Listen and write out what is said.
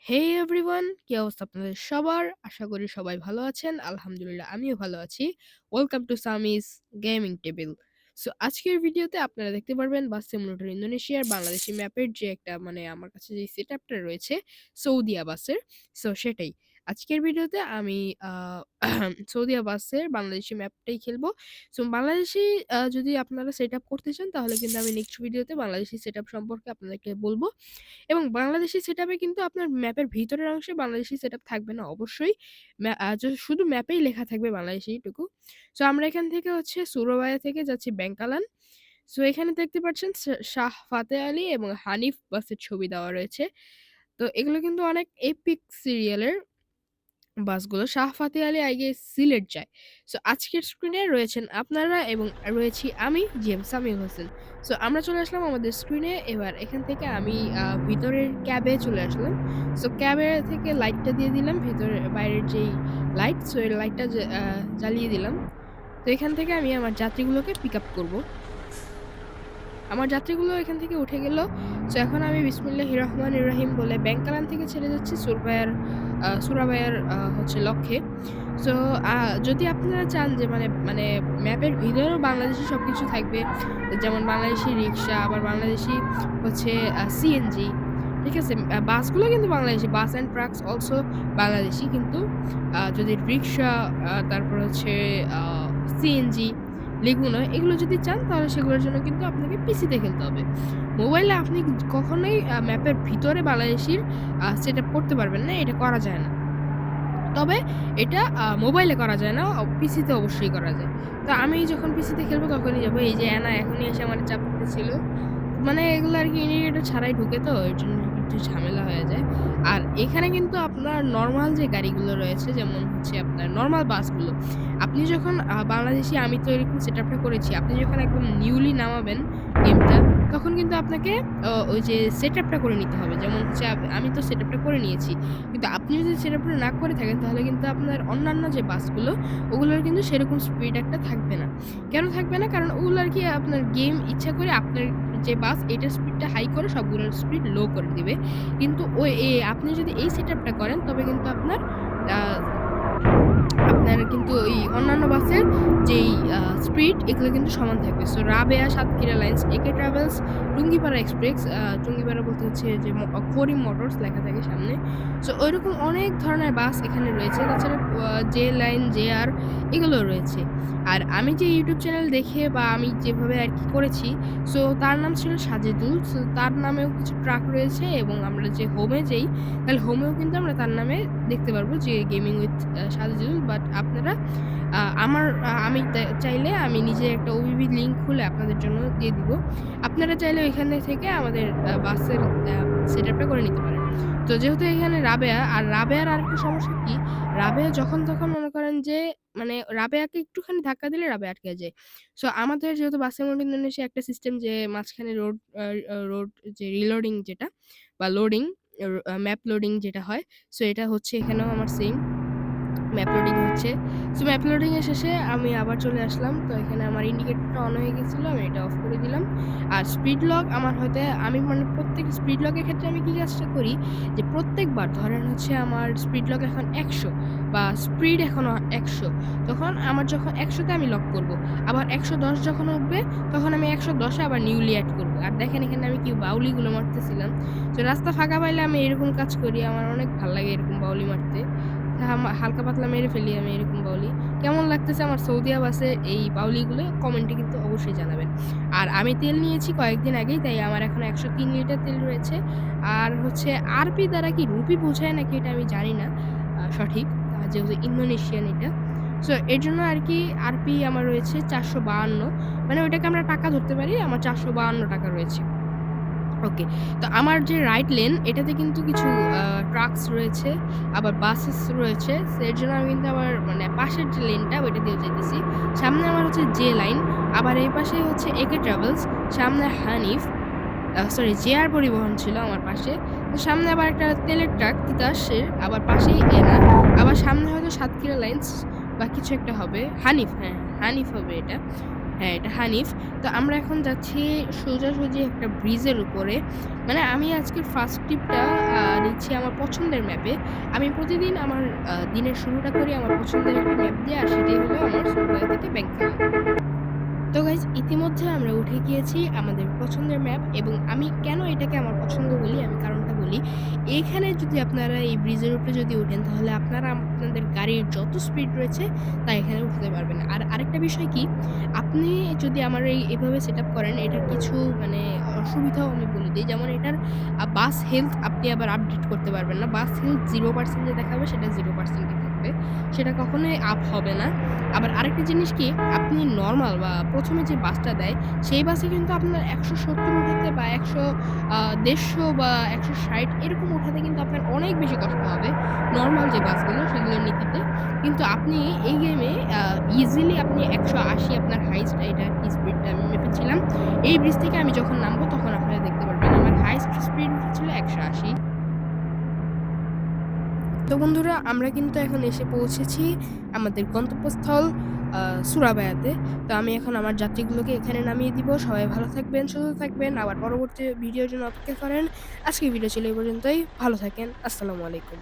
হে everyone, কি অবস্থা আপনাদের সবার? আশা করি সবাই ভালো আছেন। আলহামদুলিল্লাহ আমিও ভালো আছি। Welcome to সামিস gaming table. So আজকের ভিডিওতে আপনারা দেখতে পারবেন বাস সিমুলেটর ইন্দোনেশিয়ার বাংলাদেশি ম্যাপের যে একটা আমার কাছে যে সেটআপটা রয়েছে সৌদি আবাসের। সো সেটাই। আজকের ভিডিওতে আমি আ সৌদি আবাসের বাংলাদেশি ম্যাপটাই খেলবো। সো বাংলাদেশি যদি আপনারা সেটআপ করতে চান তাহলে কিন্তু আমি নেক্সট ভিডিওতে বাংলাদেশি সেটআপ সম্পর্কে আপনাদেরকে বলব। এবং বাংলাদেশি সেটআপে কিন্তু আপনার ম্যাপের ভিতরের অংশে বাংলাদেশি সেটআপ থাকবে না অবশ্যই। শুধু ম্যাপেই লেখা থাকবে বাংলাদেশিটুকু। সো আমরা এখান থেকে হচ্ছে সুরবায়া থেকে যাচ্ছি ব্যাংকালান। সো এখানে দেখতে পাচ্ছেন শাহ ফাতে আলী এবং হানিফ বাসের ছবি দেওয়া রয়েছে। তো এগুলো কিন্তু অনেক এপিক সিরিয়ালের বাসগুলো। শাহ ফাতে আলী সিলেট যায়। সো আজকের স্ক্রিনে রয়েছেন আপনারা এবং রয়েছি আমি সামিউল হোসেন। সো আমরা চলে আসলাম আমাদের স্ক্রিনে। এবার এখান থেকে আমি ভিতরের ক্যাবে চলে আসলাম। সো ক্যাবে থেকে লাইটটা দিয়ে দিলাম বাইরের যেই লাইট, সো এই লাইটটা জ্বালিয়ে দিলাম। তো এখান থেকে আমি আমার যাত্রীগুলোকে পিক আপ করব। আমার যাত্রীগুলো এখান থেকে উঠে গেল। সো এখন আমি বিসমিল্লাহির রহমানির রহিম বলে ব্যাংকালান থেকে ছেড়ে যাচ্ছি সুরাবায়ার হচ্ছে লক্ষ্যে। সো যদি আপনারা চান যে মানে ম্যাপের ভিতরেও বাংলাদেশী সবকিছু থাকবে, যেমন বাংলাদেশী রিক্সা, আবার বাংলাদেশী হচ্ছে সিএনজি, ঠিক আছে? বাসগুলো কিন্তু বাংলাদেশী, বাস অ্যান্ড ট্রাকস অলসো বাংলাদেশী। কিন্তু যদি রিক্সা, তারপর হচ্ছে সিএনজি, লেগুনা এগুলো যদি চান তাহলে সেগুলোর জন্য কিন্তু আপনাকে পিসিতে খেলতে হবে। মোবাইলে আপনি কখনোই ম্যাপের ভিতরে বাংলাদেশীর সেটআপ করতে পারবেন না, এটা করা যায় না। তবে এটা মোবাইলে করা যায় না, পিসিতে অবশ্যই করা যায়। তো আমি যখন পিসিতে খেলবো তখনই যাবো। এই যে অ্যানা এখনই এসে আমার চাপ দিতেছিল। মানে এগুলো আরকি ইন্ডিকেটর ছাড়াই ঢুকে, তো এর জন্য একটু ঝামেলা হয়ে যায়। আর এখানে কিন্তু আপনার নরমাল যে গাড়িগুলো রয়েছে, যেমন হচ্ছে আপনার নরমাল বাসগুলো, আপনি যখন বাংলাদেশী, আমি তো এরকম সেটআপটা করেছি। আপনি যখন একদম নিউলি নামাবেন গেমটা, তখন কিন্তু আপনাকে ওই যে সেটআপটা করে নিতে হবে। যেমন হচ্ছে আমি তো সেটআপটা করে নিয়েছি। কিন্তু আপনি যদি সেটআপটা না করে থাকেন তাহলে কিন্তু আপনার অন্যান্য যে বাসগুলো, ওগুলোর কিন্তু সেরকম স্পিড একটা থাকবে না। কেন থাকবে না? কারণ ওগুলো আরকি আপনার গেম ইচ্ছা করে আপনার যে বাস এটার স্পিডটা হাই করে সবগুলোর স্পিড লো করে দিবে। কিন্তু আপনি যদি এই সেটআপটা করেন তবে কিন্তু আ আপনার কিন্তু ওই অন্যান্য বাসের যেই স্পিড এগুলো কিন্তু সমান থাকবে। সো রাবেয়া, সাতক্ষীরা লাইন্স, একে ট্রাভেলস, টুঙ্গিপাড়া এক্সপ্রেস, টুঙ্গিপাড়া বলতে হচ্ছে যে করিম মোটরস লেখা থাকে সামনে। সো ঐরকম অনেক ধরনের বাস এখানে রয়েছে। তাছাড়া জে লাইন, জেআর এগুলো রয়েছে। আর আমি যে ইউটিউব চ্যানেল দেখে বা আমি যেভাবে আরকি করেছি, সো তার নাম ছিল সাজেদুল। সো তার নামেও কিছু ট্রাক রয়েছে এবং আমরা যে হোমে যাই, তাহলে হোমেও কিন্তু আমরা তার নামে দেখতে পারবো যে গেমিং উইথ সাজেদুল। বাট আপনারা আমি চাইলে আমি নিজে একটা ওবিবি লিঙ্ক খুলে আপনাদের জন্য দিয়ে দিব। আপনারা চাইলে ওইখানে থেকে আমাদের বাসের সেটআপটা করে নিতে পারেন। তো যেহেতু এখানে রাবেয়া, আর রাবেয়ার আরেকটা সমস্যা কি, রাবেয়া যখন তখন মনে করেন যে মানে রাবেয়াকে একটুখানি ধাক্কা দিলে রাবেয়া আটকে যায়। সো আমাদের যেহেতু বাসের মধ্যে ইন্দোনেশিয়া একটা সিস্টেম যে মাঝখানে রোড যে রিলোডিং যেটা বা লোডিং, ম্যাপ লোডিং যেটা হয়, সো এটা হচ্ছে এখানেও আমার সেম। ম্যাপ লোডিং হচ্ছে। সো ম্যাপ লোডিং এর শেষে আমি আবার চলে আসলাম। তো এখানে আমার ইন্ডিকেটরটা অন হয়ে গেছিল। আমি এটা অফ করে দিলাম। আর স্পিড লক আমার হয়তো আমি মানে প্রত্যেক স্পিড লকের ক্ষেত্রে আমি কি কাজটা করি, যে প্রত্যেকবার ধরেন হচ্ছে আমার স্পিড লক এখন ১০০ বা স্পিড এখন ১০০, তখন আমার যখন ১০০ তে আমি লক করব। আবার ১১০ যখন উঠবে তখন আমি ১১০ এ আবার নিউলি এড করব। আর দেখেন এখানে আমি কি বাউলিগুলো মারতেছিলাম। তো রাস্তা ফাঁকা পাইলে আমি এরকম কাজ করি। আমার অনেক ভাল লাগে এরকম বাউলি মারতে। হালকা পাতলা মেরে ফেলি আমি এরকম বাউলি। কেমন লাগতেছে আমার সৌদি আবাসের এই বাউলিগুলো কমেন্টে কিন্তু অবশ্যই জানাবেন। আর আমি তেল নিয়েছি কয়েকদিন আগেই, তাই আমার এখন ১০৩ লিটার তেল রয়েছে। আর হচ্ছে আরপি দ্বারা কি রুপি বোঝায় নাকি এটা আমি জানি না সঠিক। যেহেতু ইন্দোনেশিয়ান এটা। সো এর জন্য আরকি আরপি আমার রয়েছে ৪৫২। মানে ওইটাকে আমরা টাকা ধরতে পারি। আমার ৳৪৫২ রয়েছে। ওকে। তো আমার যে রাইট লেন এটাতে কিন্তু কিছু ট্রাকস রয়েছে, আবার বাসেস রয়েছে। সো এর জন্য আমি কিন্তু আমার মানে পাশের যে লেনটা ওইটা দিয়ে যাইতেছি। সামনে আমার হচ্ছে জে লাইন, আবার এই পাশে হচ্ছে একে ট্রাভেলস, সামনে হানিফ, জেআর পরিবহন ছিল আমার পাশে। তো সামনে আবার একটা তেলের ট্রাক তিতাসের, আবার পাশেই এনা, আবার সামনে হয়তো সাতক্ষীরা লাইন্স বা কিছু একটা হবে। হানিফ, হ্যাঁ, হানিফ হবে এটা। হ্যাঁ, এটা হানিফ। তো আমরা এখন যাচ্ছি সোজাসুজি একটা ব্রিজের উপরে। মানে আমি আজকের ফার্স্ট ট্রিপটা নিচ্ছি আমার পছন্দের ম্যাপে। আমি প্রতিদিন আমার দিনের শুরুটা করি আমার পছন্দের একটা ম্যাপ দিয়ে, আর সেটাই হলো আমার সুরবায়া থেকে ব্যাংকালা। তো গাইস, ইতিমধ্যে আমরা উঠে গিয়েছি আমাদের পছন্দের ম্যাপ, এবং আমি কেন এটাকে আমার পছন্দ বলি, আমি কারণটা বলি। এইখানে যদি আপনারা এই ব্রিজের উপরে যদি ওঠেন, তাহলে আপনারা আপনাদের গাড়ির যত স্পিড রয়েছে তা এখানে উঠাতে পারবেন। আর আরেকটা বিষয় কি, আপনি যদি আমার এভাবে সেটআপ করেন, এটার কিছু মানে অসুবিধাও আমি বলে দেই। যেমন এটার বাস হেলথ আপনি আবার আপডেট করতে পারবেন না। বাস হেলথ 0% এ দেখাবে, সেটা 0% ই থাকবে। সেটা কখনোই আপ হবে না। আবার আরেকটা জিনিস কি, আপনি নরমাল বা ১ম এ যে বাসটা দেয়, সেই বাসে কিন্তু আপনার ১৭০ উঠাতে বা ১৫০ বা ১৬০ এরকম উঠাতে কিন্তু আপনার অনেক বেশি কষ্ট হবে। নরমাল যে বাসগুলো সেগুলো নিতে। কিন্তু আপনি এই গেমে আ ইজিলি আপনি ১৮০ আপনার হাইয়েস্ট, এটা আরকি স্পিডটা আমি মেপেছিলাম। এই ব্রিজ থেকে আমি যখন নামবো তখন আপনারা দেখতে পারবেন আমার হাইয়েস্ট স্পিড ছিল ১৮০। তো বন্ধুরা, আমরা কিন্তু এখন এসে পৌঁছেছি আমাদের গন্তব্যস্থল আ সুরাবায়াতে। তো আমি এখন আমার যাত্রীগুলোকে এখানে নামিয়ে দিব। সবাই ভালো থাকবেন, সুস্থ থাকবেন। আবার পরবর্তী ভিডিওর জন্য অপেক্ষা করেন। আজকের ভিডিও ছিল এই পর্যন্তই। ভালো থাকেন। আসসালামু আলাইকুম।